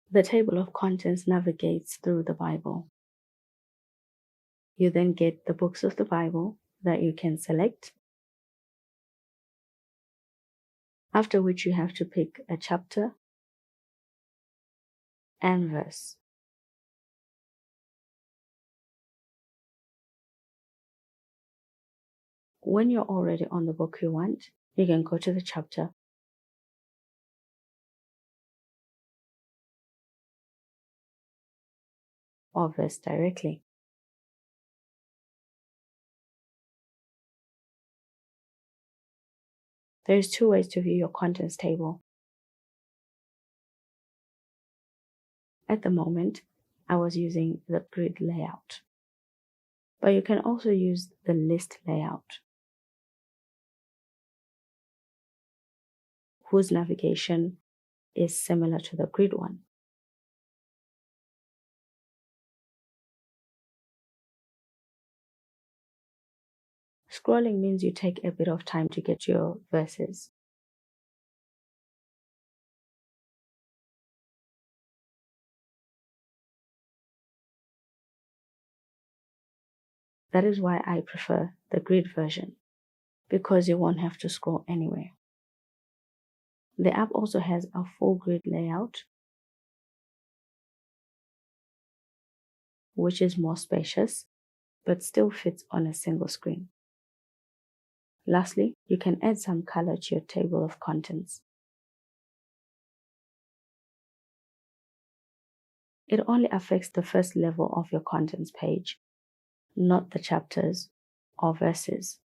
The table of contents navigates through the Bible. You then get the books of the Bible that you can select, after which you have to pick a chapter and verse. When you're already on the book you want, you can go to the chapter or verse directly. There's two ways to view your contents table. At the moment, I was using the grid layout, but you can also use the list layout, whose navigation is similar to the grid one. Scrolling means you take a bit of time to get your verses. That is why I prefer the grid version, because you won't have to scroll anywhere. The app also has a full grid layout, which is more spacious, but still fits on a single screen. Lastly, you can add some color to your table of contents. It only affects the first level of your contents page, not the chapters or verses.